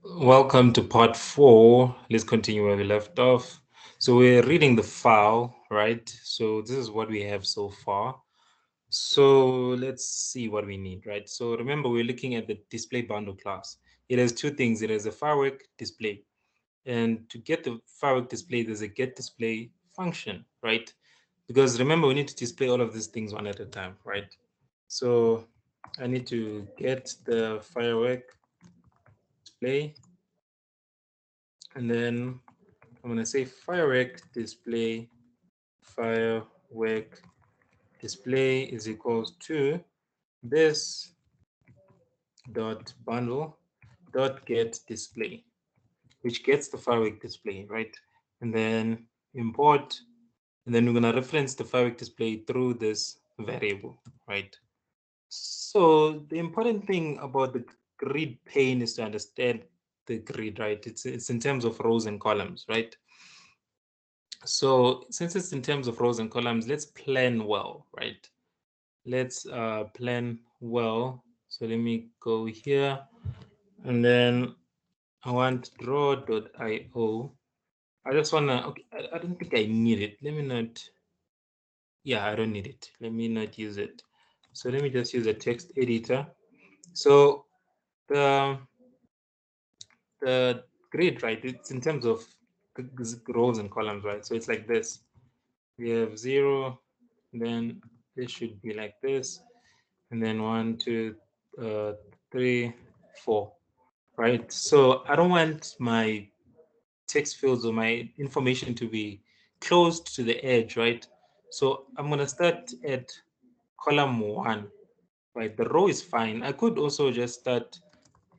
Welcome to part 4. Let's continue where we left off. So we're reading the file, right? So this is what we have so far. So let's see what we need, right? So remember, we're looking at the display bundle class. It has two things. It has a firework display. And to get the firework display, there's a get display function, right? Because remember, we need to display all of these things one at a time, right? So I need to get the firework display, and then I'm going to say firework display is equals to this dot bundle dot get display, which gets the firework display, right? And then import, and then we're going to reference the firework display through this variable, right? So the important thing about the grid pane is to understand the grid, right? It's in terms of rows and columns, right? So since it's in terms of rows and columns, let's plan well, right? Let's plan well. So let me go here, and then I want draw.io. I just wanna, okay, I don't think I need it. Let me not, yeah, I don't need it. Let me not use it. So let me just use a text editor. So the the grid, right? It's in terms of rows and columns, right? So it's like this. We have 0, then this should be like this, and then 1, 2, 3, 4, right? So I don't want my text fields or my information to be closed to the edge, right? So I'm going to start at column 1, right? The row is fine. I could also just start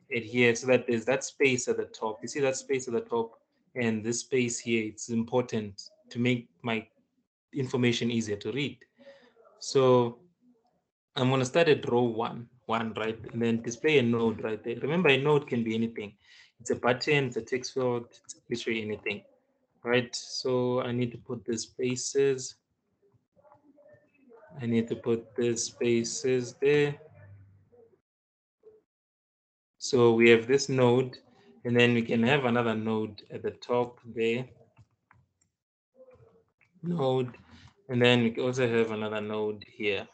it here so that there's that space at the top. You see that space at the top and this space here, it's important to make my information easier to read. So I'm going to start at row one, right? And then display a node right there. Remember, a node can be anything. It's a button, it's a text field, it's literally anything, right? So I need to put the spaces. I need to put the spaces there. So we have this node, and then we can have another node at the top there. Node, and then we can also have another node here.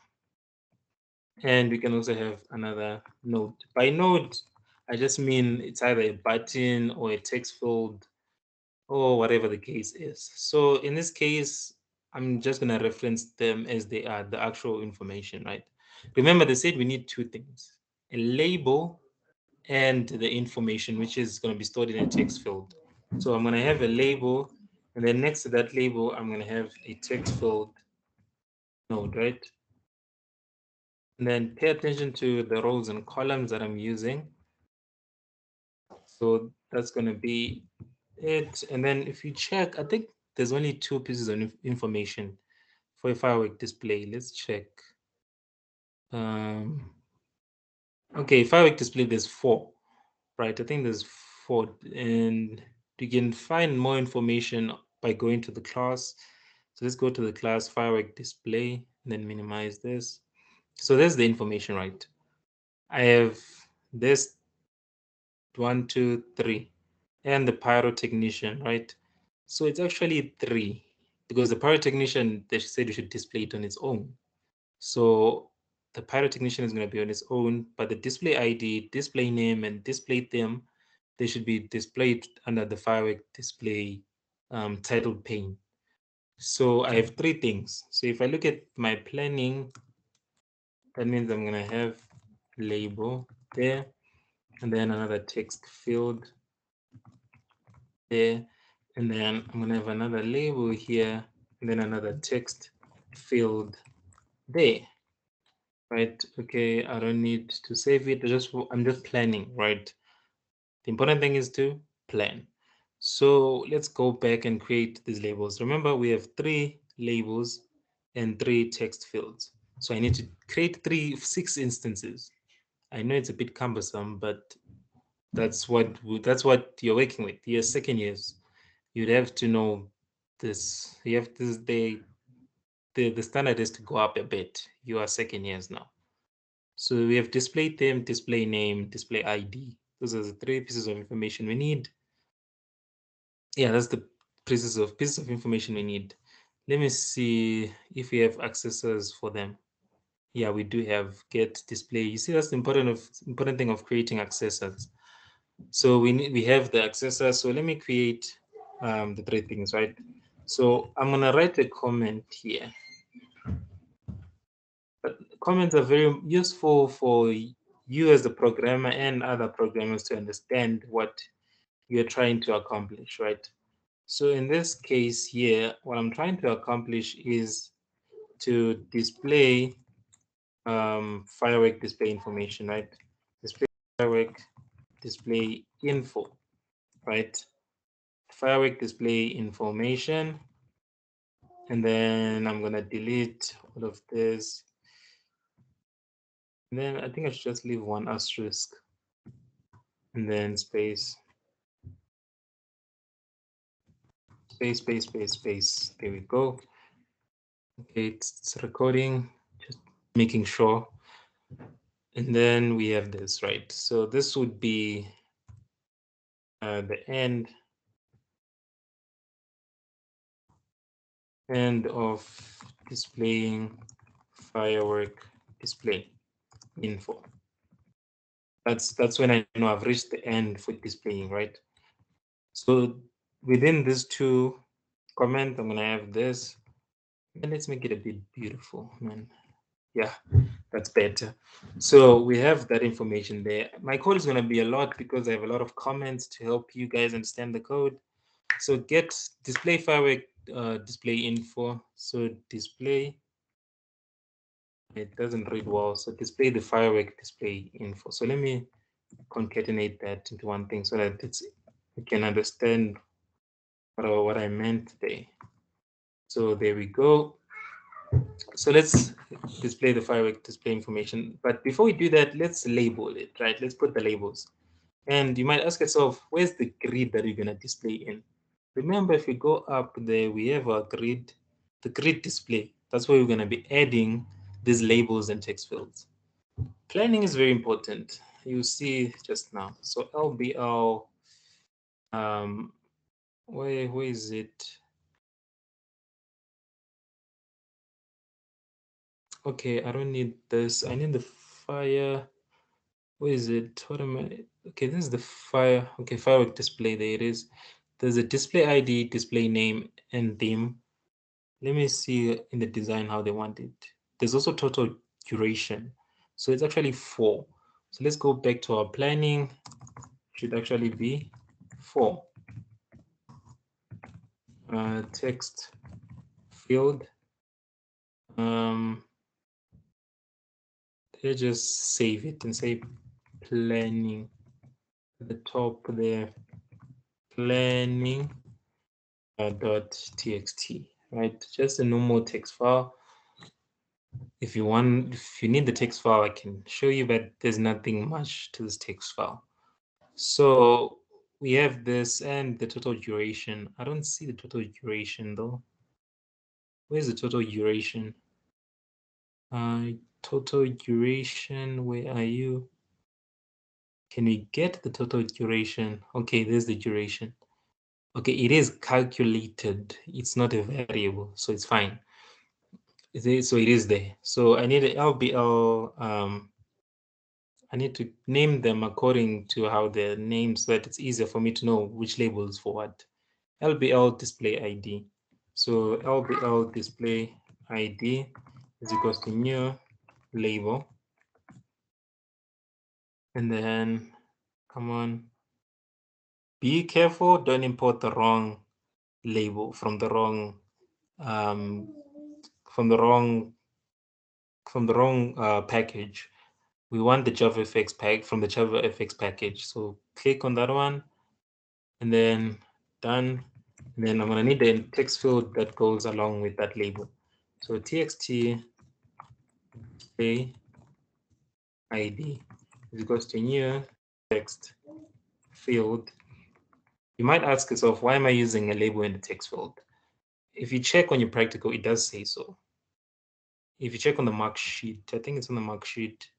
And we can also have another node. By node, I just mean it's either a button or a text field or whatever the case is. So in this case, I'm just going to reference them as they are, the actual information, right? Remember, they said we need two things, a label and the information, which is going to be stored in a text field. So I'm going to have a label, and then next to that label, I'm going to have a text field node, right? And then pay attention to the rows and columns that I'm using. So that's going to be it. And then if you check, I think there's only two pieces of information for a firework display. Let's check. Okay, firework display, there's 4, right? I think there's 4. And you can find more information by going to the class. So let's go to the class firework display and then minimize this. So there's the information, right? I have this 1, 2, 3, and the pyrotechnician, right? So it's actually 3 because the pyrotechnician, they said you should display it on its own. So the pyrotechnician is going to be on its own, but the display ID, display name, and display theme, they should be displayed under the firework display title pane. So I have 3 things. So if I look at my planning, that means I'm going to have label there, and then another text field there, and then I'm going to have another label here, and then another text field there, right? Okay, I don't need to save it. I'm just planning, right? The important thing is to plan. So let's go back and create these labels. Remember, we have 3 labels and 3 text fields. So I need to create 6 instances. I know it's a bit cumbersome, but that's what you're working with. You're second years. You'd have to know this. You have this. The standard is to go up a bit. You are second years now. So we have display theme, display name, display ID. Those are the 3 pieces of information we need. Yeah, that's the pieces of information we need. Let me see if we have accessors for them. Yeah, we do have get display. You see, that's the important thing of creating accessors. So we have the accessor. So let me create the 3 things, right? So I'm gonna write a comment here. But comments are very useful for you as the programmer and other programmers to understand what you're trying to accomplish, right? So in this case here, what I'm trying to accomplish is to display firework display information, right? Display firework display info, right? Firework display information. And then I'm gonna delete all of this. And then I think I should just leave one asterisk and then space. Space. There we go. Okay, it's recording, just making sure. And then we have this, right? So this would be the end of displaying firework display info. That's when I know I've reached the end for displaying, right? So within these 2 comments, I'm gonna have this. And let's make it a bit beautiful, man. Yeah, that's better. So we have that information there. My code is gonna be a lot because I have a lot of comments to help you guys understand the code. So get display firework display info. So display, it doesn't read well. So display the firework display info. So let me concatenate that into one thing so that you can understand what I meant there. So there we go. So let's display the firework display information. But before we do that, let's label it, right? Let's put the labels. And you might ask yourself, where's the grid that you're gonna display in? Remember, if you go up there, we have our grid, the grid display. That's where we're gonna be adding these labels and text fields. Planning is very important. You see just now. So LBL, where is it? Okay, I don't need this. I need the fire. Where is it? What am I? Okay, this is the fire. Okay, firework display. There it is. There's a display ID, display name, and theme. Let me see in the design how they want it. There's also total duration. So it's actually 4. So let's go back to our planning. Should actually be 4. Text field. Let's just save it and say planning at the top there. Planning .txt, right? Just a normal text file. If you need the text file, I can show you, but there's nothing much to this text file. So we have this and the total duration. I don't see the total duration though. Where's the total duration? Total duration, where are you? Can we get the total duration? Okay, there's the duration. Okay, it is calculated. It's not a variable, so it's fine. So it is there. So I need an LBL. I need to name them according to how they're named so that it's easier for me to know which label is for what. LBL display ID. So LBL display ID is equals to new label. And then, come on, be careful, don't import the wrong label from the wrong package. We want the JavaFX pack from the JavaFX package. So click on that one and then done. And then I'm gonna need the text field that goes along with that label. So txt display ID is equals to new text field. You might ask yourself, why am I using a label in the text field? If you check on your practical, it does say so. If you check on the mark sheet, I think it's on the mark sheet.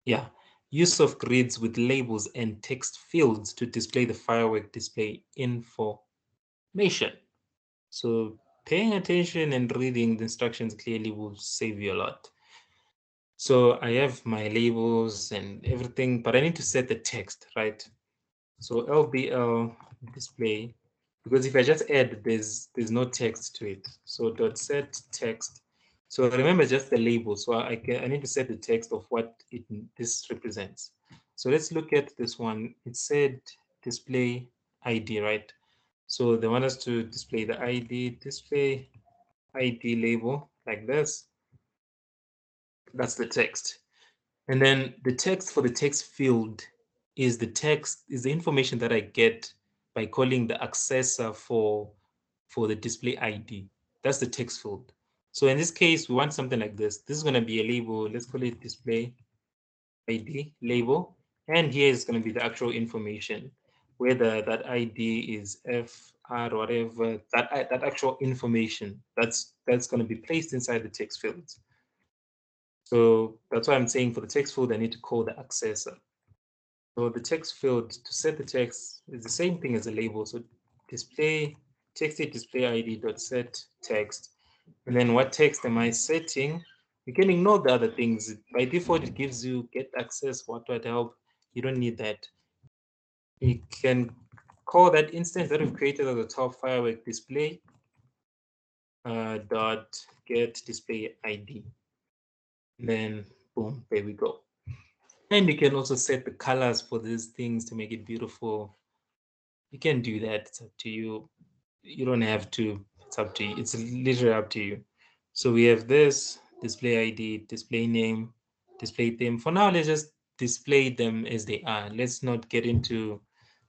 Yeah, Use of grids with labels and text fields to display the firework display information. So paying attention and reading the instructions clearly will save you a lot. So I have my labels and everything, but I need to set the text, right? So LBL display, because if I just add, there's no text to it. So dot set text. So remember just the label. So I need to set the text of what this represents. So let's look at this one. It said display ID, right? So they want us to display the ID, display ID label like this. That's the text. And then the text for the text field is the information that I get by calling the accessor for the display ID. That's the text field. So in this case, we want something like this. This is going to be a label. Let's call it display ID label. And here is going to be the actual information, whether that ID is FR, whatever, that actual information that's going to be placed inside the text fields. So that's why I'm saying for the text field, I need to call the accessor. So the text field to set the text is the same thing as a label. So display text display ID dot set text. And then what text am I setting? You can ignore the other things. By default, it gives you get access, what help. You don't need that. You can call that instance that we've created at the top firework display dot get display ID. And then boom, there we go. And you can also set the colors for these things to make it beautiful. You can do that. It's up to you. You don't have to. It's up to you. It's literally up to you. So we have this display ID, display name, display theme. For now, let's just display them as they are. Let's not get into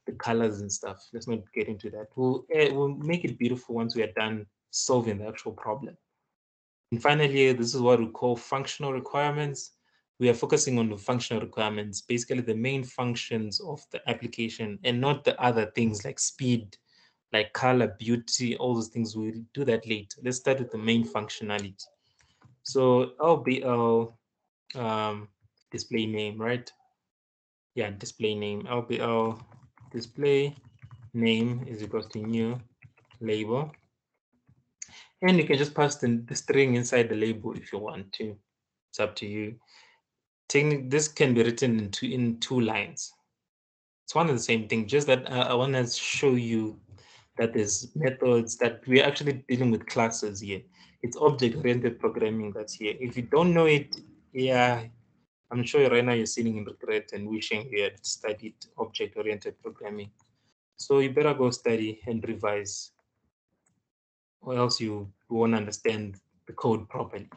the colors and stuff. Let's not get into that. We'll make it beautiful once we are done solving the actual problem. And finally, this is what we call functional requirements. We are focusing on the functional requirements, basically the main functions of the application and not the other things like speed, like color, beauty, all those things. We'll do that later. Let's start with the main functionality. So LBL display name, right? Yeah, display name. LBL display name is equals to new label. And you can just pass the string inside the label if you want to. It's up to you. This can be written in two lines. It's one and the same thing, just that I want to show you that there's methods, that we're actually dealing with classes here. It's object-oriented programming that's here. If you don't know it, yeah, I'm sure right now you're sitting in regret and wishing you had studied object-oriented programming. So you better go study and revise, or else you won't understand the code properly.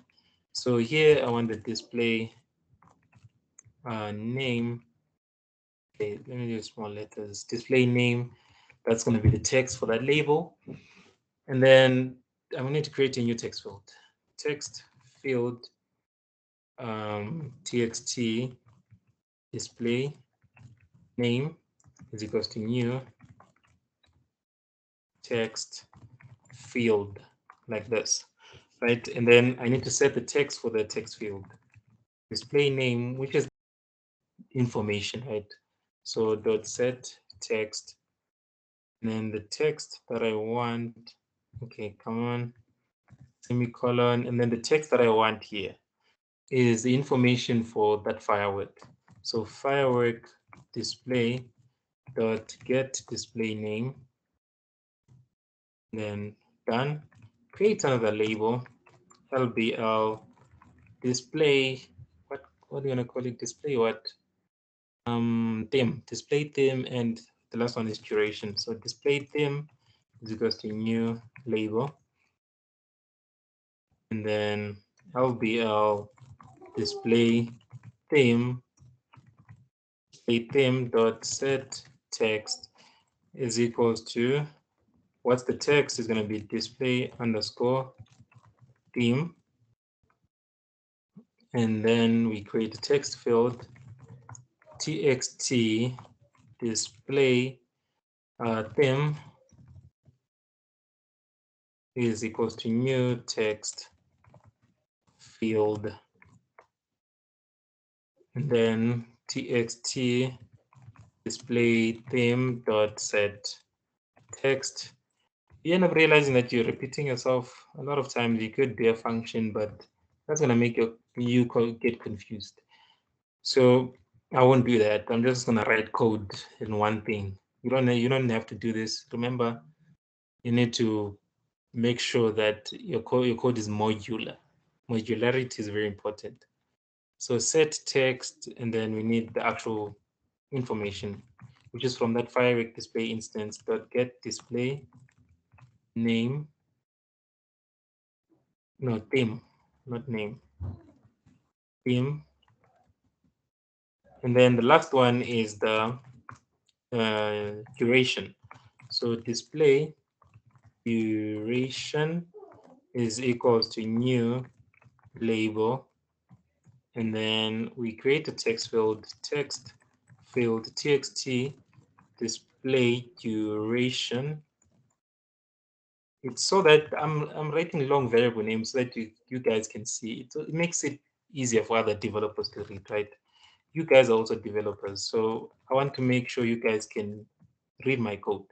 So here I want to display name. Okay, let me do small letters. Display name, that's going to be the text for that label. And then I'm going to create a new text field. Text field txt display name is equals to new text field, like this, right? And then I need to set the text for the text field. Display name, which is information, right? So dot set text, and then the text that I want, okay, come on, semicolon, and then the text that I want here is the information for that firework. So firework display dot get display name, then done. Create another label, LBL display, what do you want to call it? Display what? Theme, display theme, and the last one is duration. So display theme is equals to new label, and then LBL display theme dot set text is equals to, what's the text is going to be display underscore theme, and then we create a text field txt display theme is equals to new text field, and then txt display theme dot set text. You end up realizing that you're repeating yourself a lot of times. You could do a function, but that's gonna make you get confused. So I won't do that. I'm just gonna write code in one thing. You don't have to do this. Remember, you need to make sure that your code is modular. Modularity is very important. So set text, and then we need the actual information, which is from that Firework display instance dot get display name. No, theme, not name. Theme. And then the last one is the duration. So display duration is equals to new label, and then we create a text field txt display duration. It's so that I'm writing long variable names so that you guys can see it. So it makes it easier for other developers to read, right? You guys are also developers, so I want to make sure you guys can read my code.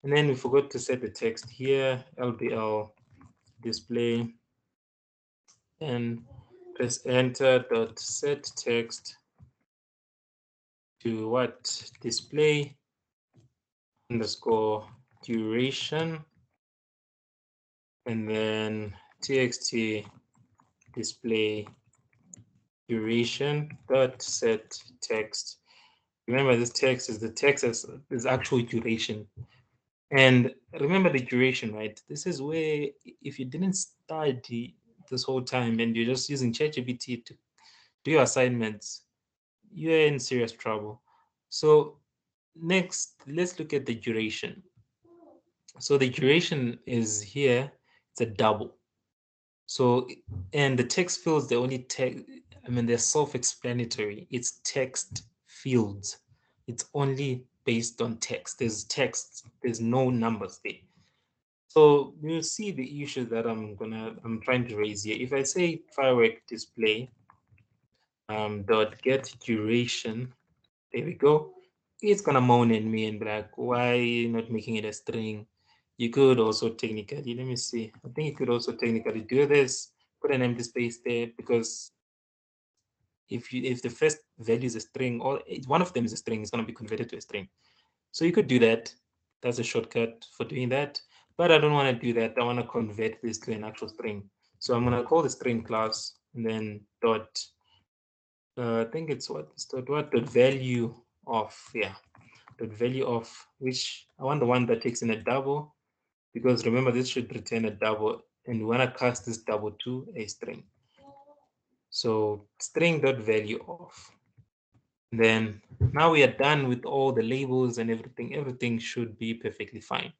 And then we forgot to set the text here, lbl display, and press enter dot set text to what? Display underscore duration, and then txt display duration dot set text. Remember, this text is the text is actual duration. And remember the duration, right? This is where if you didn't study this whole time and you're just using ChatGPT to do your assignments, you're in serious trouble. So next, let's look at the duration. So the duration is here, it's a double. So, and the text fields, they're only text, I mean, they're self-explanatory. It's text fields. It's only based on text. There's no numbers there. So you'll see the issue that I'm trying to raise here. If I say Firework display dot get duration, there we go. It's gonna moan at me and be like, why not making it a string? You could also technically, let me see. I think you could also technically do this, put an empty space there, because if the first value is a string, or one of them is a string, it's gonna be converted to a string. So you could do that. That's a shortcut for doing that. But I don't want to do that. I want to convert this to an actual string. So I'm going to call the string class and then dot, I think it's dot value of, yeah, dot value of, which I want the one that takes in a double, because remember this should return a double, and we want to cast this double to a string. So string dot value of. Then now we are done with all the labels and everything. Everything should be perfectly fine.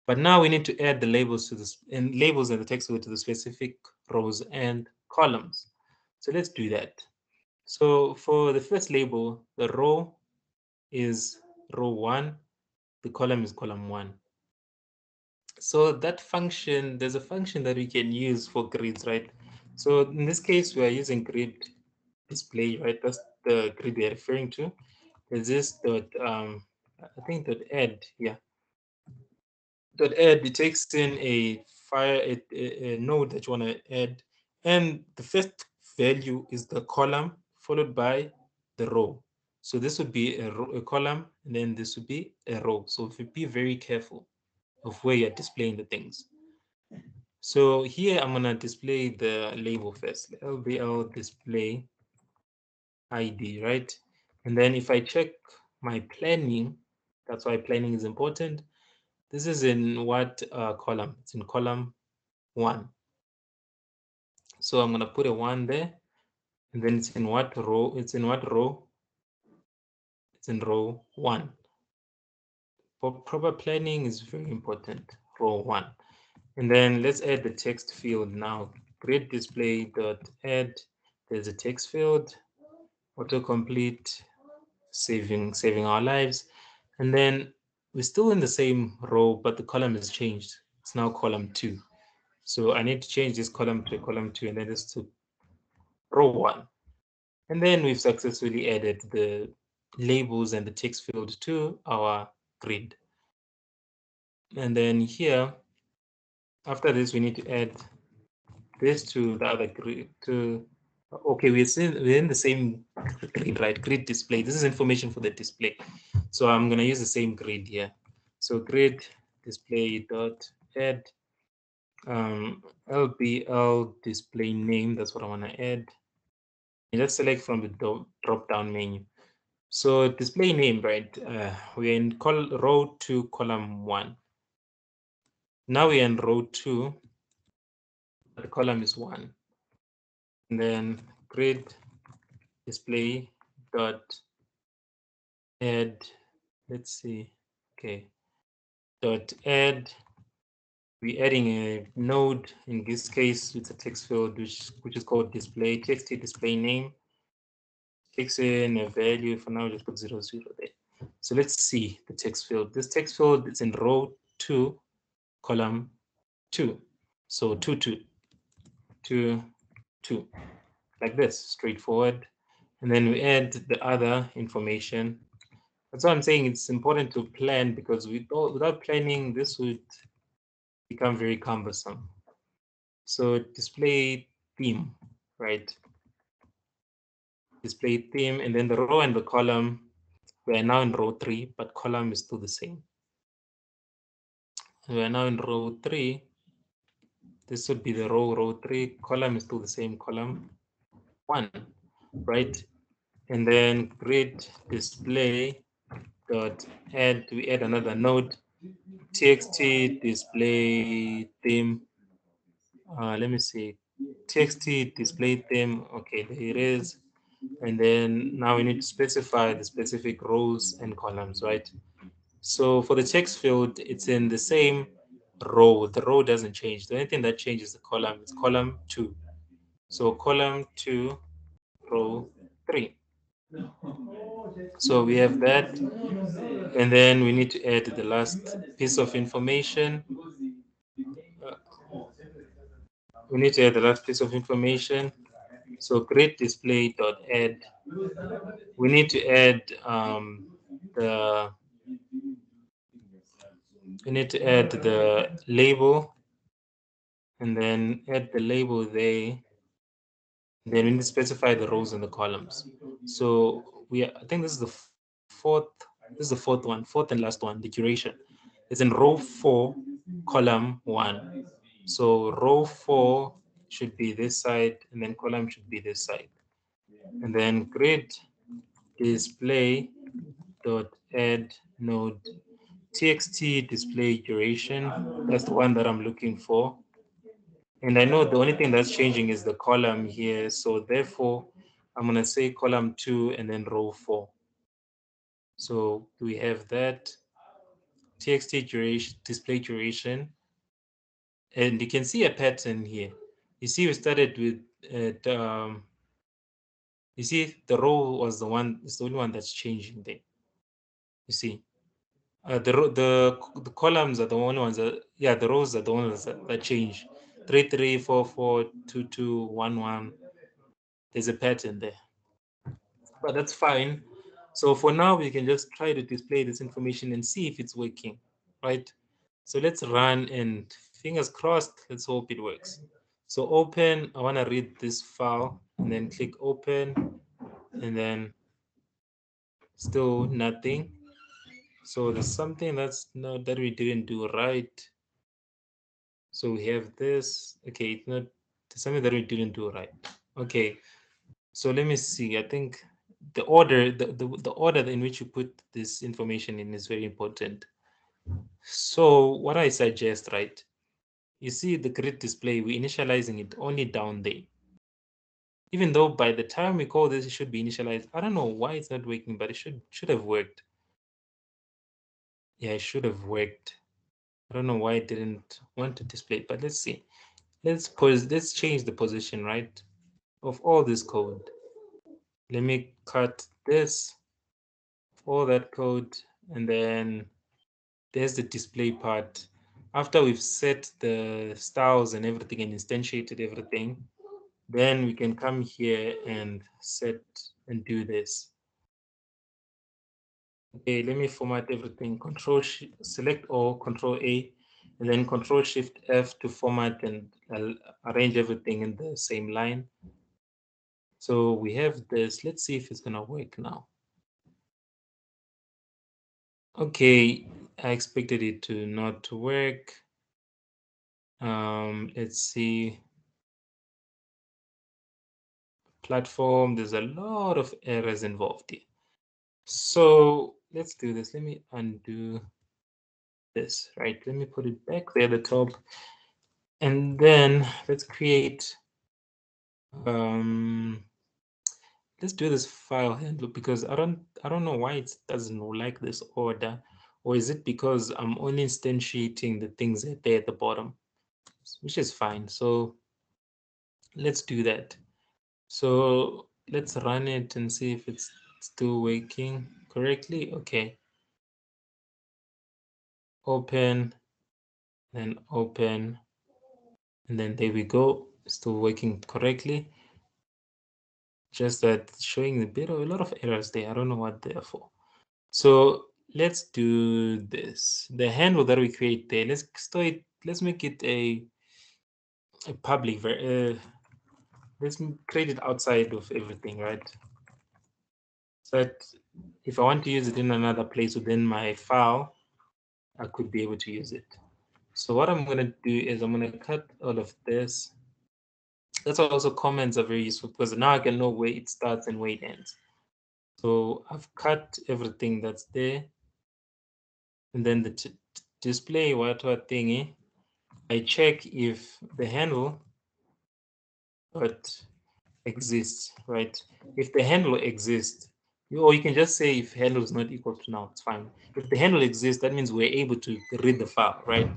But now we need to add the labels to this and labels and the text field to the specific rows and columns. So let's do that. So for the first label, the row is row 1, the column is column 1. So that function, there's a function that we can use for grids, right? So in this case, we are using grid display, right? That's the grid we're referring to. There's this dot, I think dot add, yeah. Dot add, it takes in a node that you want to add, and the first value is the column followed by the row. So this would be a column, and then this would be a row. So if you be very careful of where you're displaying the things. So here I'm gonna display the label first, lbl display ID, right? And then if I check my planning, that's why planning is important. This is in what column? It's in column 1. So I'm gonna put a 1 there, and then it's in what row? It's in what row? It's in row 1. Proper planning is very important, row 1. And then let's add the text field now. Grid display dot add. There's a text field, autocomplete, saving our lives. And then we're still in the same row, but the column has changed. It's now column 2. So I need to change this column to column 2, and then this to row 1. And then we've successfully added the labels and the text field to our grid. And then here, after this, we need to add this to the other grid. Okay, we're in the same grid, right? Grid display. This is information for the display. So I'm going to use the same grid here. So grid display dot add LBL display name. That's what I want to add. And just select from the drop down menu. So display name, right? We're in row 2, column 1. Now we're in row 2, the column is 1. And then grid display dot add, let's see, okay, dot add, we're adding a node. In this case, it's a text field which is called display, txt display name. Takes in a value. For now, just put 0, 0 there. So let's see the text field. This text field is in row 2, column 2. So 2, 2, 2, 2, like this, straightforward. And then we add the other information. That's why I'm saying it's important to plan, because without planning, this would become very cumbersome. So display theme, right? Display theme, and then the row and the column, we are now in row 3, but column is still the same. We are now in row 3. This would be the row 3, column is still the same, column 1, right? And then grid display dot add, we add another node, txt display theme. Let me see, txt display theme. Okay, there it is. And then now we need to specify the specific rows and columns, right? So for the text field, it's in the same row. The row doesn't change. The only thing that changes the column is column 2. So column 2, row 3. So we have that. And then we need to add the last piece of information. We need to add the last piece of information. So grid display dot add. We need to add the label, and then add the label there. Then we need to specify the rows and the columns. So I think this is the fourth. This is the fourth one, fourth and last one. The duration is in row 4, column 1. So row 4 should be this side, and then column should be this side. And then grid display dot add node txt display duration. That's the one that I'm looking for. And I know the only thing that's changing is the column here. So therefore, I'm going to say column 2 and then row 4. So we have that txt duration, display duration. And you can see a pattern here. You see, we started with, you see, the row was the only one that's changing there. You see, the columns are the only ones that, yeah, the rows are the ones that change. 3, 3, 4, 4, 2, 2, 1, 1. There's a pattern there, but that's fine. So for now, we can just try to display this information and see if it's working, right? So let's run, and fingers crossed, let's hope it works. So open, I want to read this file, and then click open, and then still nothing. So there's something that we didn't do right. So we have this. Okay, it's not, there's something that we didn't do right. Okay, so let me see. I think the order, the order in which you put this information in is very important. So what I suggest, right? You see the grid display, we're initializing it only down there. Even though by the time we call this, it should be initialized. I don't know why it's not working, but it should have worked. Yeah, it should have worked. I don't know why it didn't want to display, but let's see. Let's change the position, right, of all this code. Let me cut this, all that code, and then there's the display part. After we've set the styles and everything and instantiated everything, Then we can come here and set and do this. Okay, let me format everything. Select all, Control A, and then Control Shift F to format and arrange everything in the same line. So we have this. Let's see if it's gonna work now. Okay, I expected it to not work. Let's see. Platform, there's a lot of errors involved here. So let's do this. Let me undo this, right? Let me put it back there at the top. And then let's create, let's do this file handle because I don't know why it doesn't like this order, or is it because I'm only instantiating the things that are there at the bottom, which is fine. So let's do that. So let's run it and see if it's still working correctly. Okay. Open, then open, and then there we go. Still working correctly. Just that showing a lot of errors there. I don't know what they're for. So let's do this. The handle that we create there, let's make it a public, let's create it outside of everything, right? So that if I want to use it in another place within my file, I could be able to use it. So what I'm going to do is I'm going to cut all of this. That's also comments are very useful because now I can know where it starts and where it ends. So I've cut everything that's there. And then the display whatever thingy, I check if the handle exists, right? If the handle exists, or you can just say if handle is not equal to now, it's fine. If the handle exists, that means we're able to read the file, right?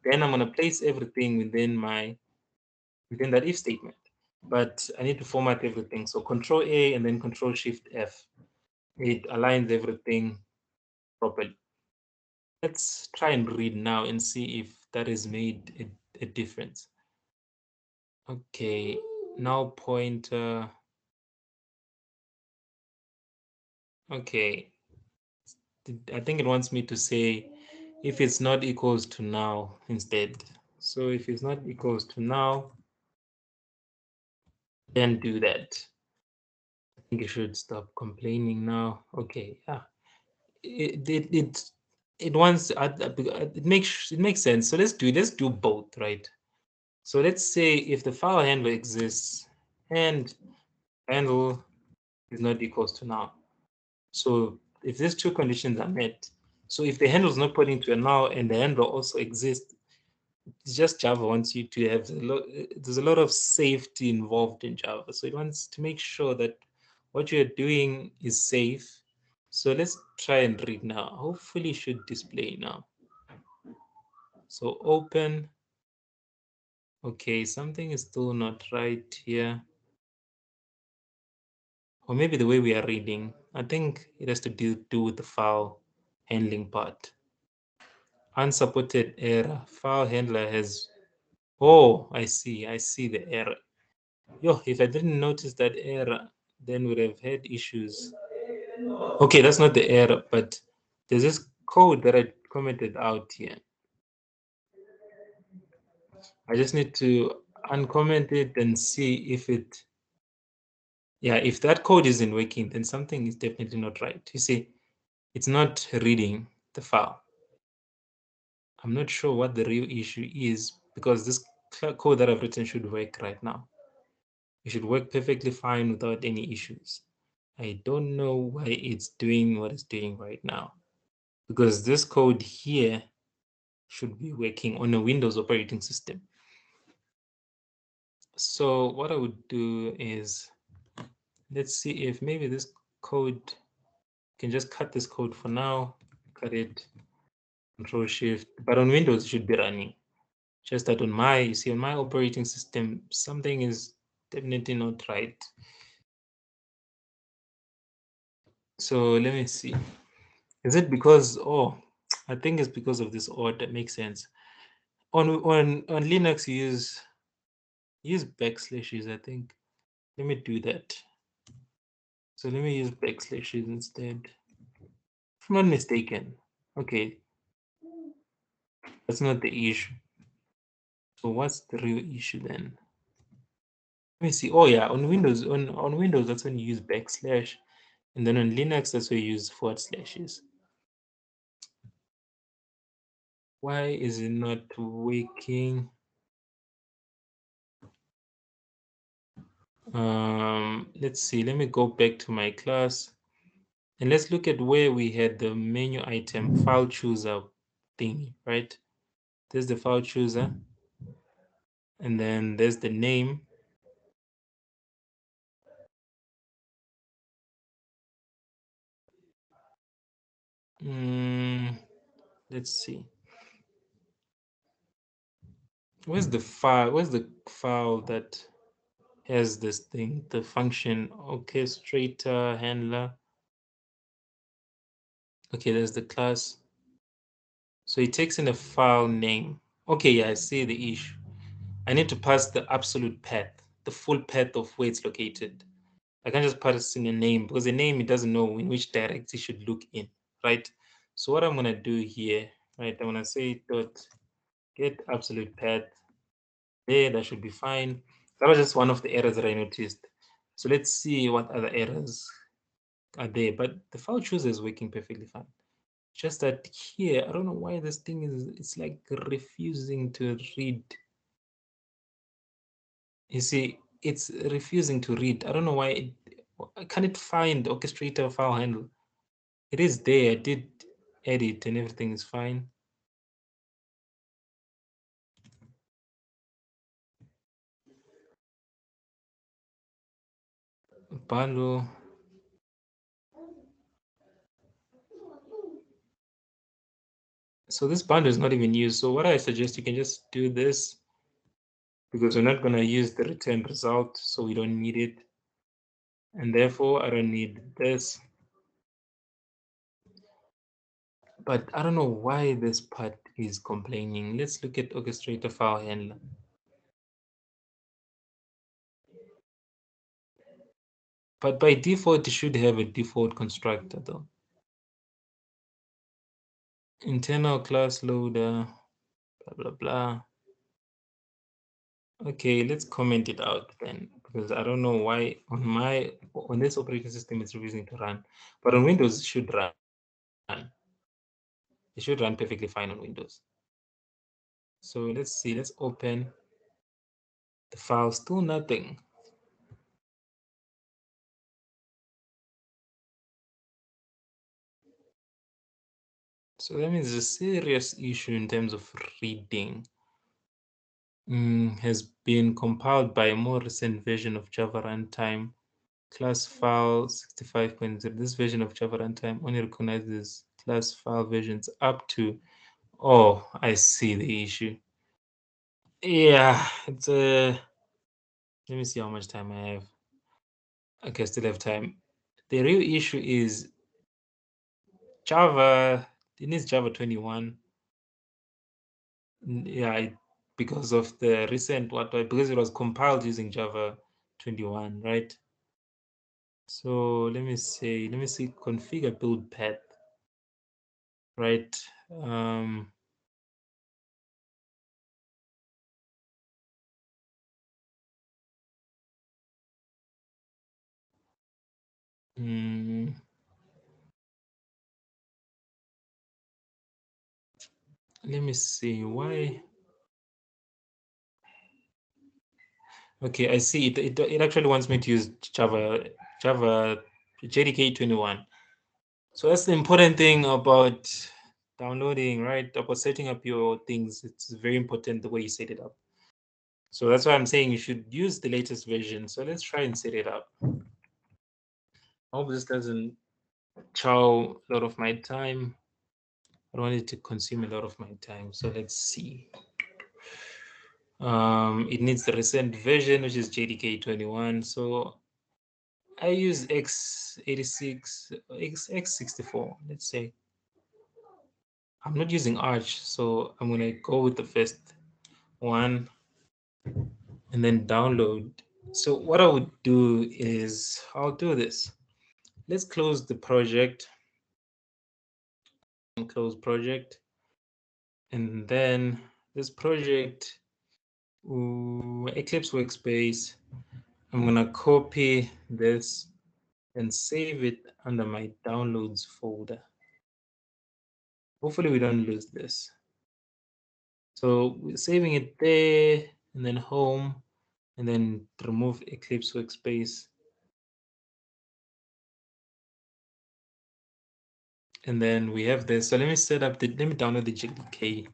Then I'm going to place everything within that if statement. But I need to format everything. So Control A and then Control Shift F. It aligns everything properly. Let's try and read now and see if that has made a difference. Okay, now pointer. Okay, I think it wants me to say if it's not equals to now instead. So if it's not equals to now, then do that. I think you should stop complaining now. Okay, yeah. It wants it makes sense. So let's do both, right? So let's say if the file handler exists and handle is not equals to now. So if these two conditions are met, so if the handle is not pointing to a null and the handle also exists, it's just Java wants you to have there's a lot of safety involved in Java. So it wants to make sure that what you're doing is safe. So let's try and read now. Hopefully it should display now. So open. Okay, something is still not right here. Or maybe the way we are reading. I think it has to do with the file handling part. Unsupported error. File handler has. Oh, I see the error. Yo, if I didn't notice that error, then we'd have had issues. Okay, that's not the error, but there's this code that I commented out here. I just need to uncomment it and see if it, yeah, if that code isn't working, then something is definitely not right. You see, it's not reading the file. I'm not sure what the real issue is because this code that I've written should work right now. It should work perfectly fine without any issues. I don't know why it's doing what it's doing right now because this code here should be working on a Windows operating system. So what I would do is, let's see if maybe this code can just cut this code for now, cut it, Control Shift, but on Windows it should be running. Just that on my operating system, something is definitely not right. So let me see. Is it because, oh, I think it's because of this order. Makes sense. On Linux, you use backslashes, I think. Let me do that. So let me use backslashes instead. If I'm not mistaken. Okay, that's not the issue. So what's the real issue then? Let me see. Oh yeah, on Windows that's when you use backslash, and then on Linux that's where you use forward slashes. Why is it not working? Let's see. Let me go back to my class, and let's look at where we had the menu item file chooser thingy, right? There's the file chooser, and then there's the name. Let's see. Where's the file? Where's the file that has this thing? The function orchestrator handler. Okay, there's the class. So it takes in a file name. Okay, yeah, I see the issue. I need to pass the absolute path, the full path of where it's located. I can't just pass in a name because a name it doesn't know in which direct it should look in, right? So what I'm gonna do here, right? I'm gonna say dot get absolute path. There, that should be fine. That was just one of the errors that I noticed. So let's see what other errors are there. But the file chooser is working perfectly fine. Just that here, I don't know why this thing is, it's like refusing to read. You see, it's refusing to read. I don't know why. Can it find orchestrator file handle? It is there. I did edit and everything is fine. Bundle. So this bundle is not even used. So what I suggest, you can just do this because we're not going to use the return result, so we don't need it. And therefore, I don't need this. But I don't know why this part is complaining. Let's look at orchestrator file handler. But by default, it should have a default constructor though. Internal class loader, blah, blah, blah. Okay, let's comment it out then, because I don't know why on this operating system it's refusing to run, but on Windows it should run. It should run perfectly fine on Windows. So let's see, let's open the file, still nothing. So that means there's a serious issue in terms of reading. Has been compiled by a more recent version of Java runtime. Class file 65.0. This version of Java runtime only recognizes class file versions up to. Oh, I see the issue. Yeah, it's a. Let me see how much time I have. Okay, I still have time. The real issue is Java. It needs Java 21. Yeah, because of the recent because it was compiled using Java 21, right? So let me see configure build path, right? Mm, let me see why. Okay, I see it actually wants me to use Java JDK 21. So that's the important thing about downloading, right? About setting up your things. It's very important the way you set it up. So that's why I'm saying you should use the latest version. So let's try and set it up. I hope this doesn't chow a lot of my time. I don't want it to consume a lot of my time. So let's see. It needs the recent version, which is JDK 21. So I use x86, x64, let's say. I'm not using Arch, so I'm gonna go with the first one. and then download. So what I would do is I'll do this. Let's close the project and close project. And then this project, Eclipse Workspace, I'm gonna copy this and save it under my downloads folder. Hopefully we don't lose this. So we're saving it there, and then home, and then remove Eclipse Workspace. And then we have this. So let me let me download the JDK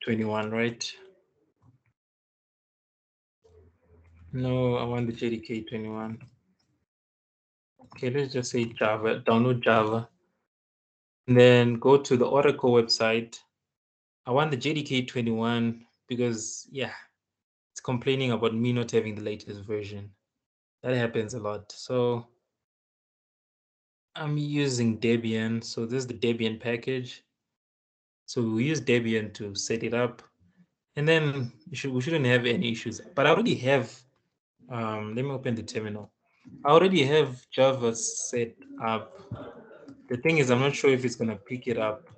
21, right? No, I want the JDK 21. Okay, let's just say Java, download Java. And then go to the Oracle website. I want the JDK 21 because, yeah, it's complaining about me not having the latest version. That happens a lot. So I'm using Debian. So this is the Debian package. So we use Debian to set it up. And then we shouldn't have any issues. But I already have, let me open the terminal. I already have Java set up. The thing is, I'm not sure if it's going to pick it up.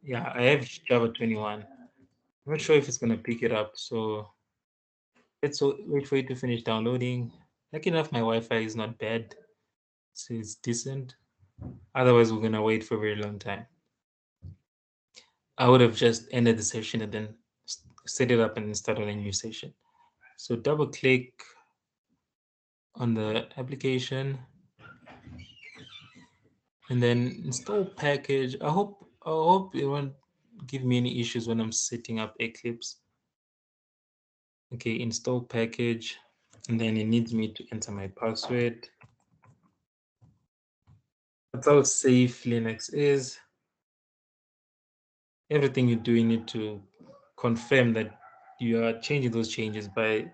Yeah, I have Java 21. I'm not sure if it's going to pick it up. So let's wait for it to finish downloading. Lucky enough, my Wi-Fi is not bad. So it's decent. Otherwise, we're going to wait for a very long time. I would have just ended the session and then set it up and started a new session. So double click on the application and then install package. I hope it won't give me any issues when I'm setting up Eclipse. Okay, install package, and then it needs me to enter my password. That's how safe Linux is. Everything you do, you need to confirm that you are changing those changes by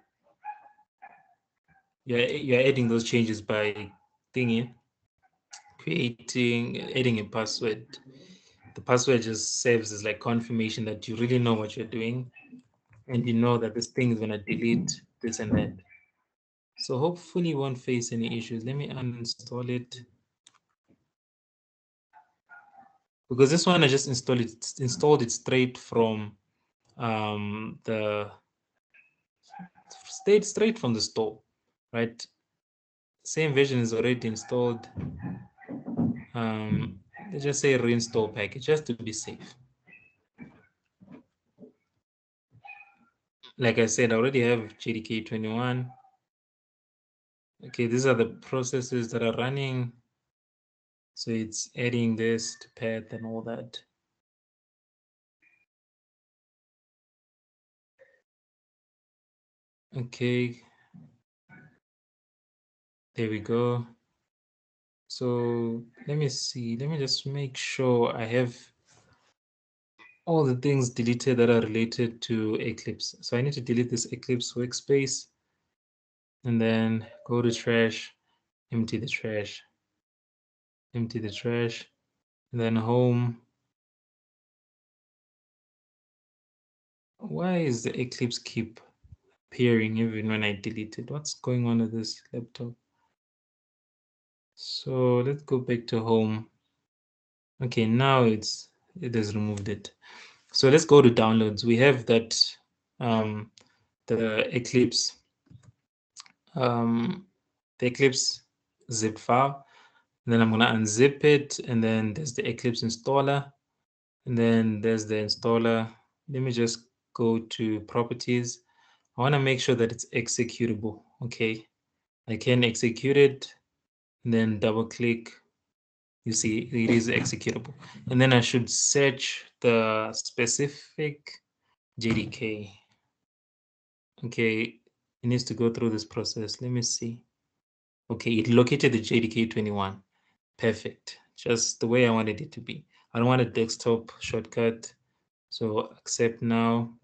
you're adding those changes by thingy, adding a password. The password just serves as like confirmation that you really know what you're doing and you know that this thing is going to delete this and that. So hopefully you won't face any issues. Let me uninstall it. Because this one I just installed it straight from the straight from the store, right? Same version is already installed. Let's just say reinstall package just to be safe. Like I said, I already have JDK 21. Okay, these are the processes that are running. So it's adding this to path and all that. Okay, there we go. So let me see. Let me just make sure I have all the things deleted that are related to Eclipse. So I need to delete this Eclipse workspace and then go to trash, empty the trash, and then home. Why is the Eclipse keep appearing even when I delete it? What's going on with this laptop? So let's go back to home. Okay, now it has removed it. So let's go to downloads. We have that the Eclipse zip file. And then I'm gonna unzip it, and then there's the Eclipse installer, and then there's the installer. Let me just go to properties. I want to make sure that it's executable. Okay, I can execute it, and then double click. You see it is executable, and then I should search the specific JDK. Okay, it needs to go through this process. Let me see. Okay, it located the JDK 21. Perfect. Just the way I wanted it to be. I don't want a desktop shortcut. So accept now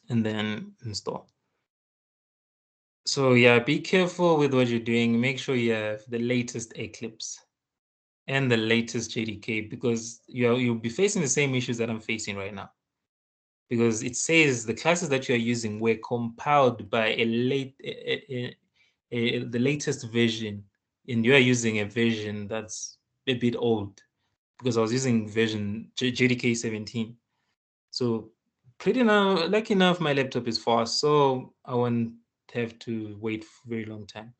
and then install. So yeah, be careful with what you're doing. Make sure you have the latest Eclipse and the latest JDK because you'll be facing the same issues that I'm facing right now. because it says the classes that you are using were compiled by the latest version, and you are using a version that's a bit old, because I was using version JDK 17. So pretty now, lucky enough, my laptop is fast, so I won't have to wait for a very long time.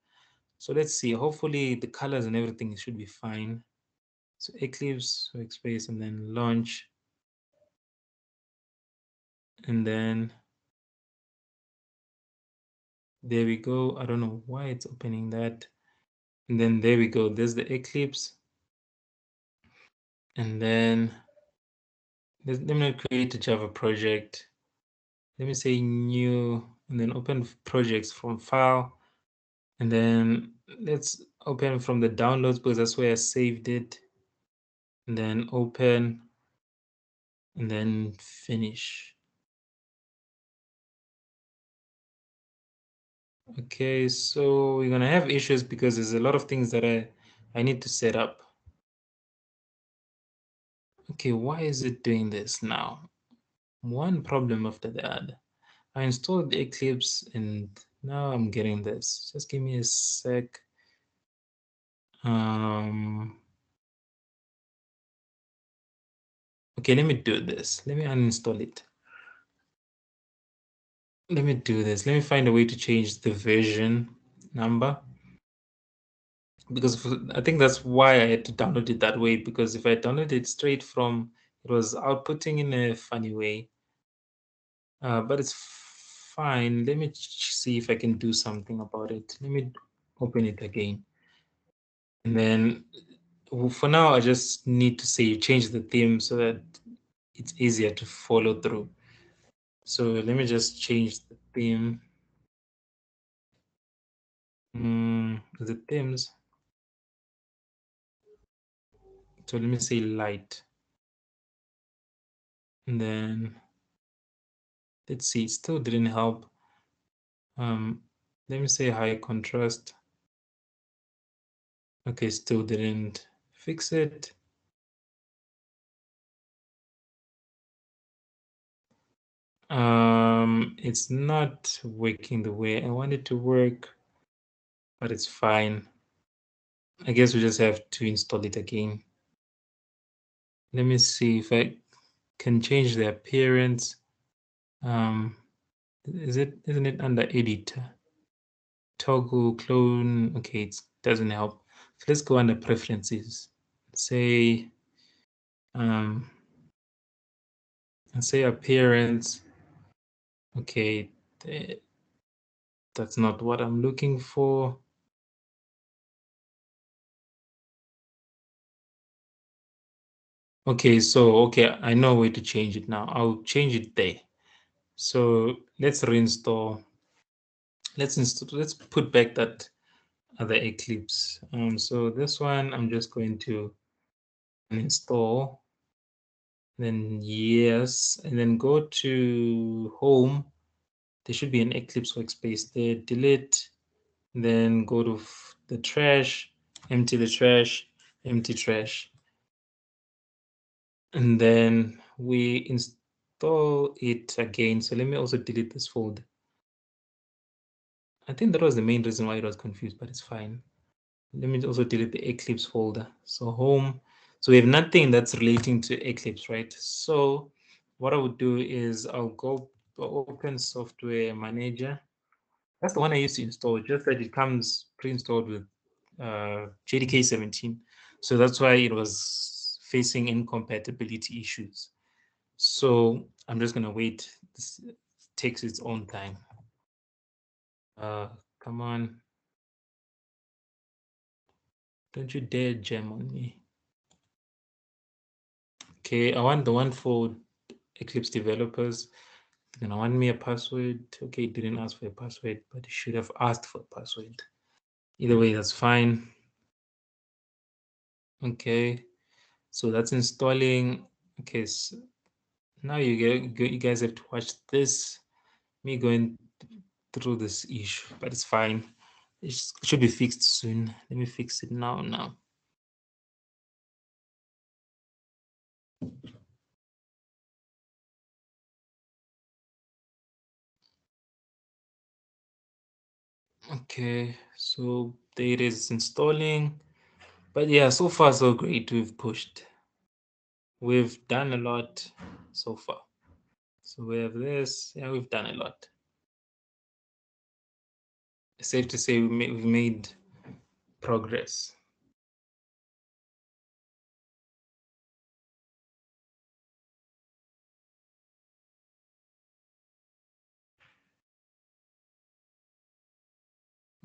So let's see. Hopefully the colors and everything should be fine. So Eclipse, Workspace, and then launch. And then there we go. I don't know why it's opening that. And then there we go. There's the Eclipse. And then let me create a Java project. Let me say new, and then open projects from file. And then let's open from the downloads because that's where I saved it. And then open, and then finish. Okay, so we're gonna have issues because there's a lot of things that I need to set up. Okay, why is it doing this now? One problem after the other. I installed Eclipse and now I'm getting this. Just give me a sec. Okay, let me do this. Let me uninstall it. Let me do this. Let me find a way to change the version number, because I think that's why I had to download it that way, because if I downloaded it straight from, it was outputting in a funny way. But it's fine. Let me see if I can do something about it. Let me open it again. And then for now, I just need to say change the theme so that it's easier to follow through. So let me just change the theme. The themes. So let me say light. And then let's see, it still didn't help. Let me say high contrast. Okay, still didn't fix it. It's not working the way I want it to work, but it's fine. I guess we just have to install it again. Let me see if I can change the appearance. Isn't it under editor? Toggle clone. Okay, it doesn't help. So let's go under preferences. Say and say appearance. Okay, that's not what I'm looking for. Okay, so okay, I know where to change it now. I'll change it there. So let's reinstall. Let's put back that other Eclipse. So this one I'm just going to install. Then yes, and then go to home. There should be an Eclipse workspace there. Delete. Then go to the trash, empty the trash, empty trash. And then we install it again. So let me also delete this folder. I think that was the main reason why it was confused, but it's fine. Let me also delete the Eclipse folder. So home. So we have nothing that's relating to Eclipse, right? So what I would do is I'll go open software manager. That's the one I used to install, just that it comes pre-installed with JDK 17. So that's why it was facing incompatibility issues. So I'm just gonna wait. This takes its own time. Come on. Don't you dare jam on me. Okay, I want the one for Eclipse developers. Then I want me a password. Okay, it didn't ask for a password, but it should have asked for a password. Either way, that's fine. Okay, so that's installing. Okay, so now you guys have to watch this, me going through this issue, but it's fine. It should be fixed soon. Let me fix it now. Okay, so there it is installing. But yeah, so far so great. We've pushed. We've done a lot so far. So we have this. Yeah, we've done a lot. It's safe to say we've made progress.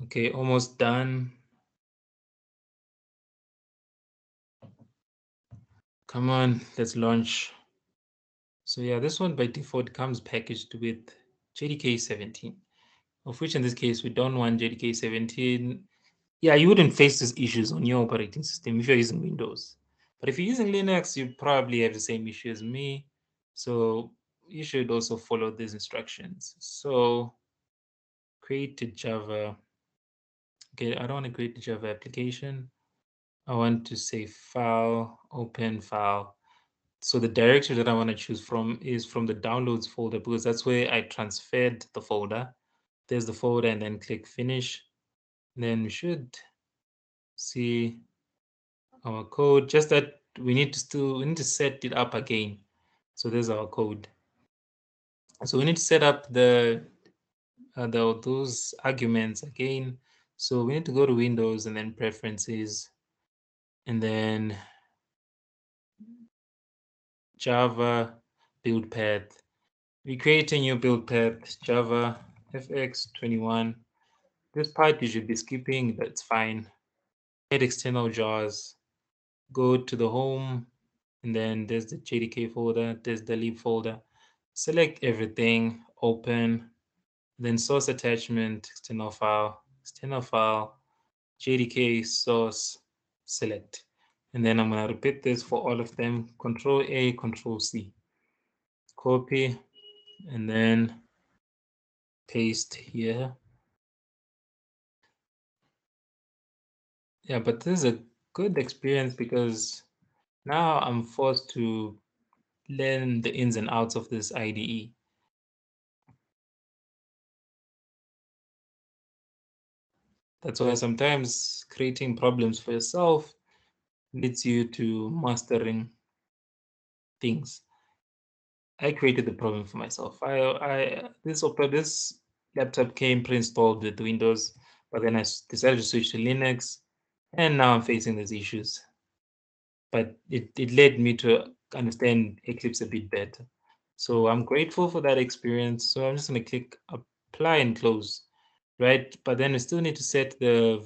Okay, almost done. Come on, let's launch. So yeah, this one by default comes packaged with JDK 17, of which in this case we don't want JDK 17. Yeah, you wouldn't face these issues on your operating system if you're using Windows. But if you're using Linux, you probably have the same issue as me. So you should also follow these instructions. So create a Java. Okay, I don't want to create a Java application. I want to say file, open file. So the directory that I want to choose from is from the downloads folder because that's where I transferred the folder. There's the folder and then click finish. Then we should see our code, just that we need to set it up again. So there's our code. So we need to set up those arguments again. So we need to go to Windows and then preferences and then Java build path. We create a new build path, Java FX21. This part you should be skipping, that's fine. Add external jars, go to the home, and then there's the JDK folder, there's the lib folder. Select everything, open, then source attachment, external file, JDK source, select. And then I'm going to repeat this for all of them. Control A, Control C. Copy, and then paste here. Yeah, but this is a good experience because now I'm forced to learn the ins and outs of this IDE. That's why sometimes creating problems for yourself leads you to mastering things. I created the problem for myself. This laptop came pre-installed with Windows, but then I decided to switch to Linux, and now I'm facing these issues. But it led me to understand Eclipse a bit better. So I'm grateful for that experience. So I'm just going to click apply and close, right? But then we still need to set the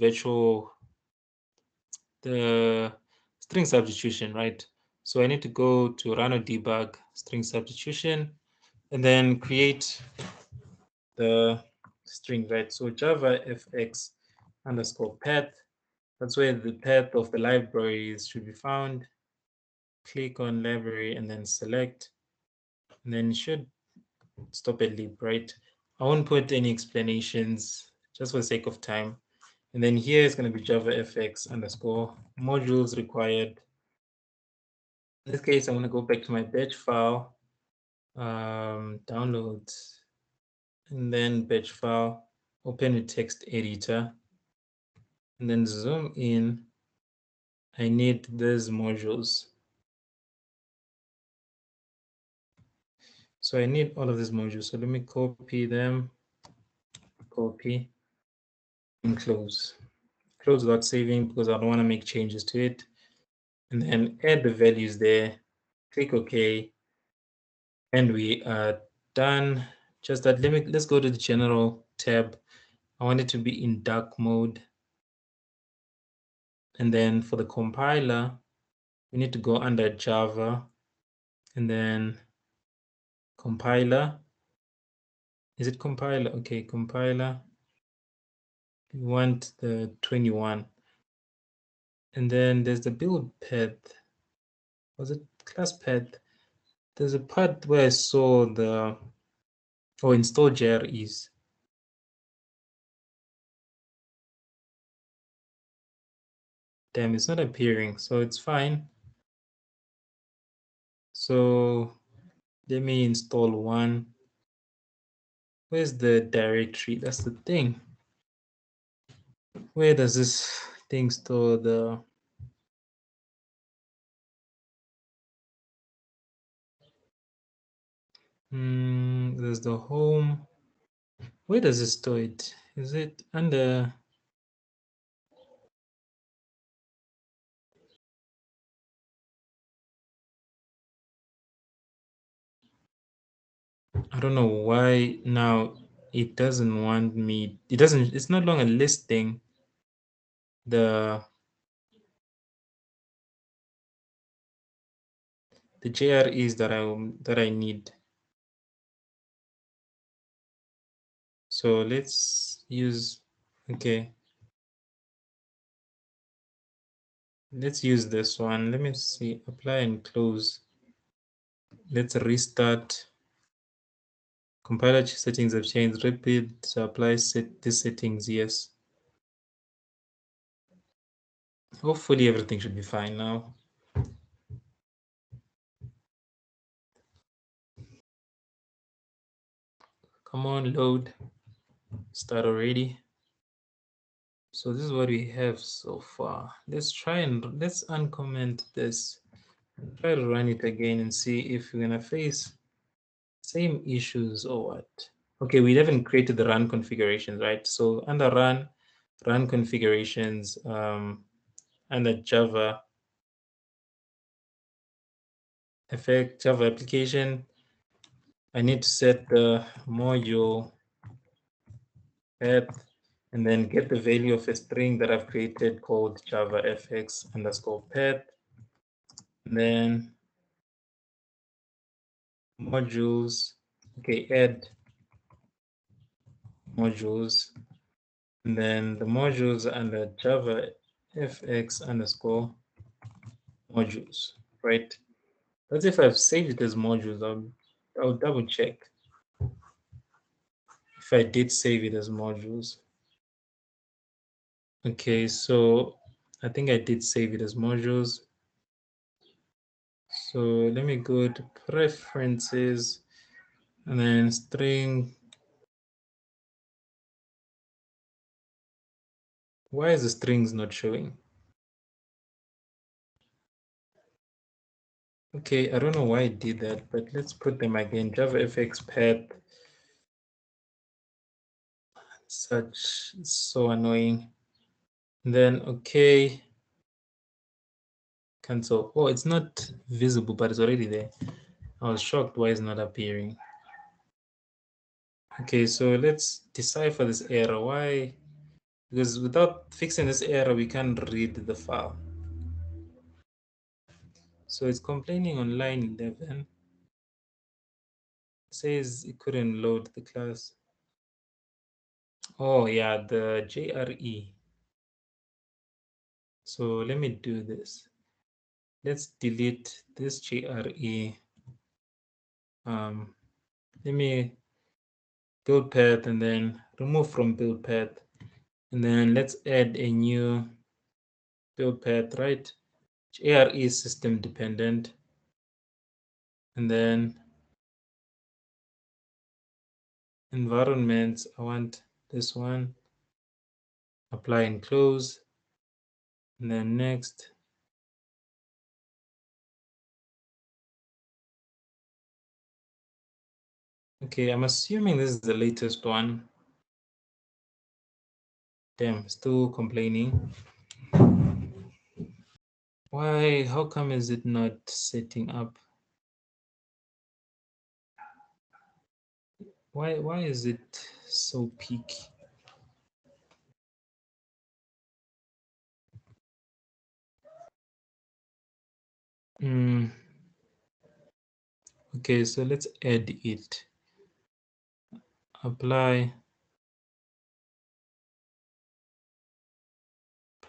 string substitution, right? So I need to go to run or debug string substitution and then create the string, right? So Java fx underscore path. That's where the path of the libraries should be found. Click on library and then select, and then it should stop at lib, right? I won't put any explanations just for the sake of time. And then here is going to be Java fx underscore modules required. In this case, I'm going to go back to my batch file, downloads, and then batch file, open with text editor, and then zoom in. I need these modules. So I need all of these modules. So let me copy them, copy, and close. Close without saving because I don't want to make changes to it. And then add the values there, click OK, and we are done. Just that, let's go to the general tab. I want it to be in dark mode. And then for the compiler, we need to go under Java and then compiler. Is it compiler? Okay, compiler. We want the 21. And then there's the build path. Was it class path? There's a part where I saw the install JREs. Damn, it's not appearing, so it's fine. So let me install one. Where's the directory? That's the thing. Where does this thing store the there's the home. Where does it store it? Is it under I don't know why now it doesn't want me. It's no longer listing the JREs that I need. So let's use okay. Let's use this one. Let me see. Apply and close. Let's restart. Compiler settings have changed. Repeat to apply these settings. Yes. Hopefully everything should be fine now. Come on, load. Start already. So this is what we have so far. Let's uncomment this. Try to run it again and see if we're gonna face same issues or what. Okay, we haven't created the run configurations, right? So under run configurations, under Java effect, Java application, I need to set the module path and then get the value of a string that I've created called javafx underscore path. And then modules, okay, add modules. And then the modules under javafx underscore modules, right? That's if I've saved it as modules. I'll double check if I did save it as modules. Okay, so I think I did save it as modules. So let me go to preferences and then string. Why is the strings not showing? Okay, I don't know why it did that, but let's put them again. JavaFX path. Such so annoying. And then okay. Cancel. Oh, it's not visible, but it's already there. I was shocked why it's not appearing. Okay, so let's decipher this error. Why? Because without fixing this error, we can't read the file. So it's complaining on line 11. It says it couldn't load the class. Oh yeah, the JRE. So let me do this. Let's delete this JRE. Let me build path and then remove from build path. And then let's add a new build path, right? JRE is system dependent. And then environments, I want this one. Apply and close. And then next. Okay, I'm assuming this is the latest one. Damn, still complaining. Why? How come is it not setting up? Why is it so peak? Okay, so let's add it. Apply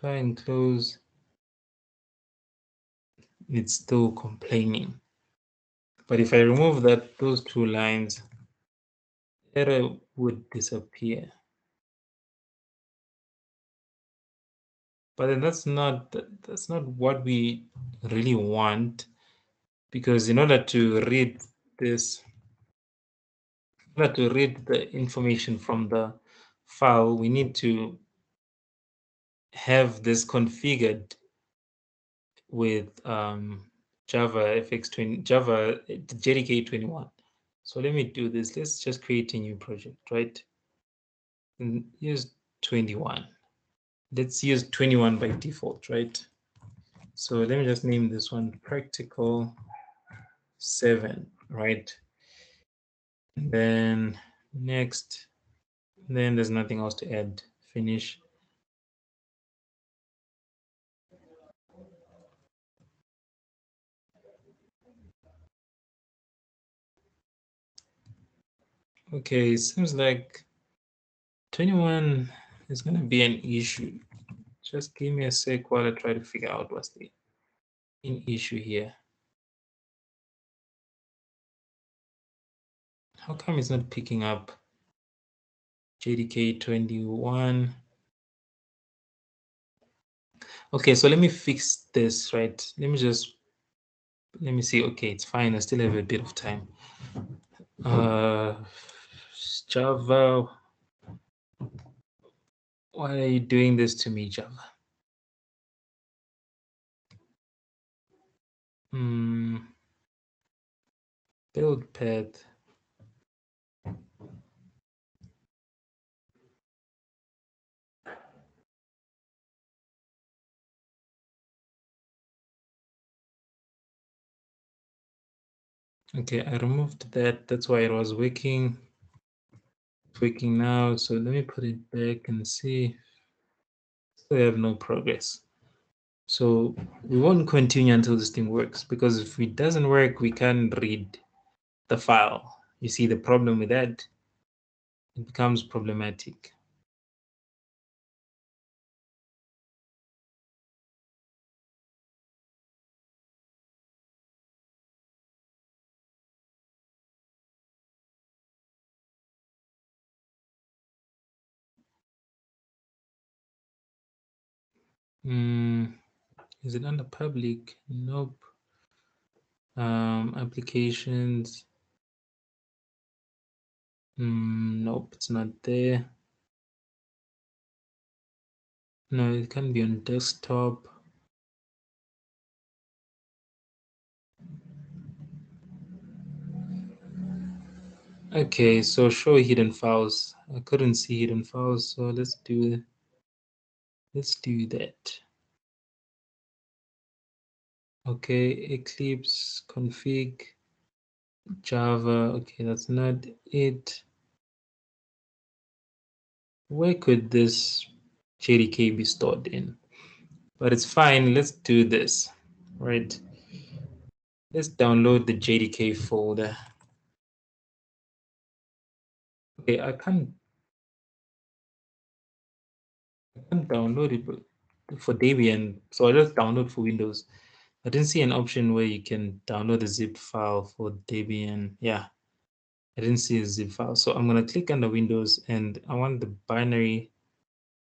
and close. It's still complaining. But if I remove those two lines, error would disappear. But then that's not what we really want, because in order to read this, in order to read the information from the file, we need to have this configured with Java FX20, Java JDK 21. So let me do this. Let's just create a new project, right? And use 21. Let's use 21 by default, right? So let me just name this one practical 7, right? And then next, then there's nothing else to add. Finish. Okay, seems like 21 is going to be an issue. Just give me a sec while I try to figure out what's the issue here. How come it's not picking up JDK 21? Okay, so let me fix this, right? Let me see. Okay, it's fine. I still have a bit of time. Java, why are you doing this to me, Java? Build path. Okay, I removed that. That's why it was working. It's working now. So let me put it back and see. We have no progress. So we won't continue until this thing works, because if it doesn't work, we can't read the file. You see the problem with that? It becomes problematic. Is it under public? Nope. Applications. Nope, it's not there. No, it can be on desktop. Okay, so show hidden files. I couldn't see hidden files, so let's do that. Okay, Eclipse config Java. Okay, that's not it. Where could this JDK be stored in? But it's fine. Let's do this, right? Let's download the JDK folder. Okay, I can't download it for Debian, so I just download for Windows. I didn't see an option where you can download a zip file for Debian. Yeah, I didn't see a zip file. So I'm going to click on the Windows, and I want the binary,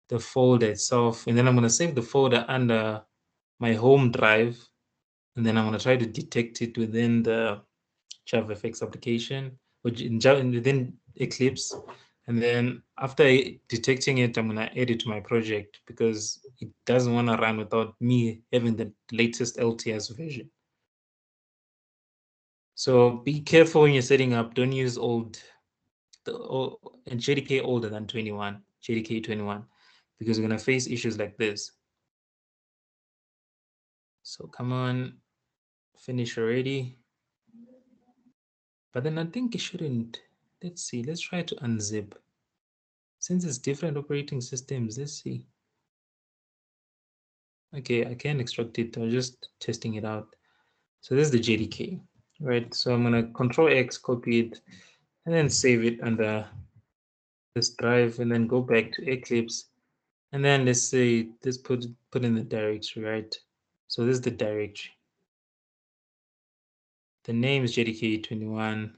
the folder itself, and then I'm going to save the folder under my home drive, and then I'm going to try to detect it within the JavaFX application, which within Eclipse. And then after detecting it, I'm going to add it to my project, because it doesn't want to run without me having the latest LTS version. So be careful when you're setting up. Don't use and JDK older than 21, JDK 21, because we're going to face issues like this. So come on, finish already. But then I think it shouldn't. Let's see. Let's try to unzip. Since it's different operating systems, let's see. Okay, I can extract it. I'm just testing it out. So this is the JDK, right? So I'm gonna Control X, copy it, and then save it under this drive, and then go back to Eclipse, and then let's say let's put in the directory, right? So this is the directory. The name is JDK 21.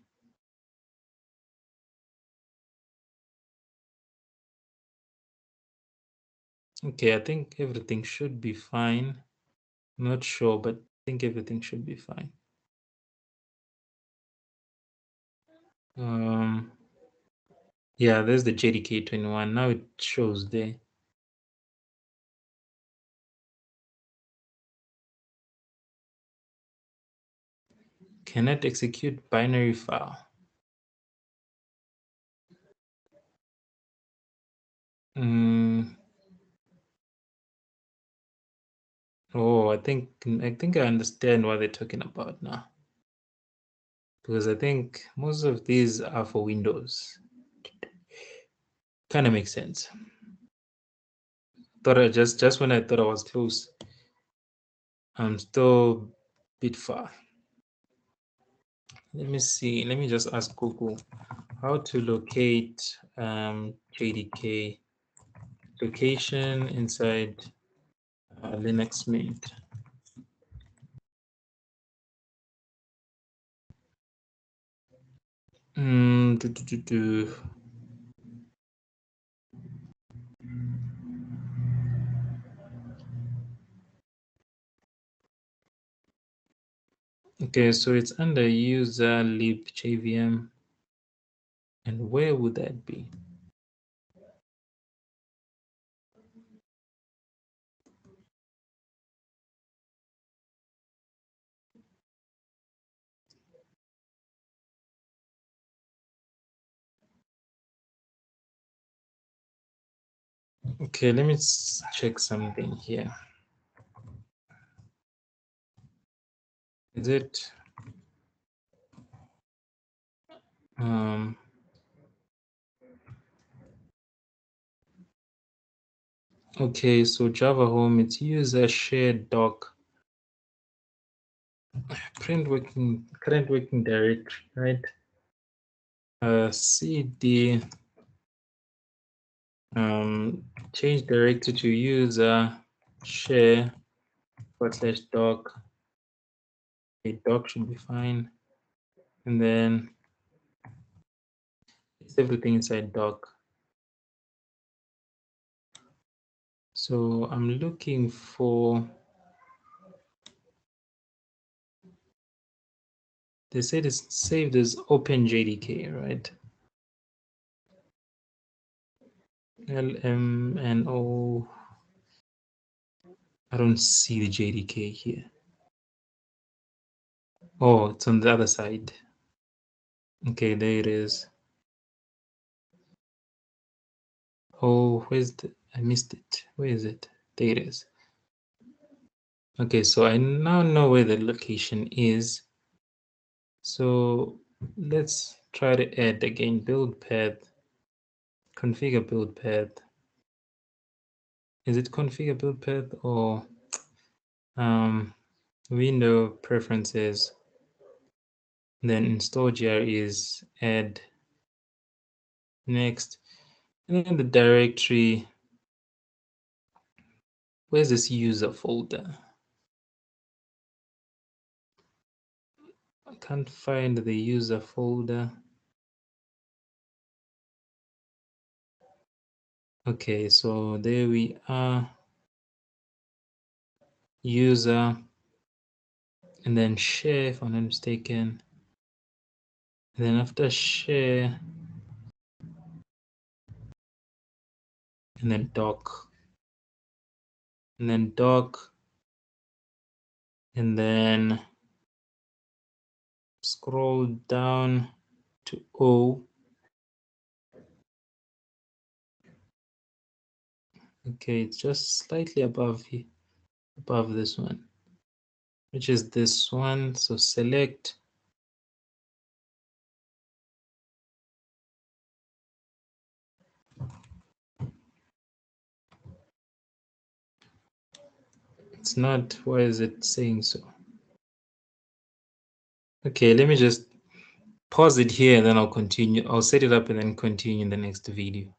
Okay, I think everything should be fine. I'm not sure, but I think everything should be fine. Yeah, there's the JDK 21. Now it shows there. cannot execute binary file. Oh, I think I understand what they're talking about now. Because I think most of these are for Windows. Kind of makes sense. Thought I just when I thought I was close, I'm still a bit far. Let me see. Let me just ask Google how to locate JDK location inside Linux Mint. Do, do, do, do. Okay, so it's under user lib JVM. And where would that be? Okay, let me check something here. Is it okay, so Java Home, it's user shared doc current working directory, right? CD change directory to user share / doc. A doc should be fine, and then it's everything inside doc. So I'm looking for. They said it's saved as OpenJDK, right? LMNO. I don't see the JDK here. Oh, it's on the other side. Okay, there it is. Oh, I missed it. Where is it? There it is. Okay, so I now know where the location is. So let's try to add again build path, configure build path. Is it configure build path or window preferences? Then install GREs, add next, and then the directory. Where's this user folder? I can't find the user folder. Okay, so there we are. User, and then share, if I'm not mistaken. And then after share, and then doc, and then doc, and then scroll down to O. Okay, it's just slightly above here, above this one, which is this one. So select it's not. Why is it saying so? Okay, let me just pause it here, and then I'll continue. I'll set it up and then continue in the next video.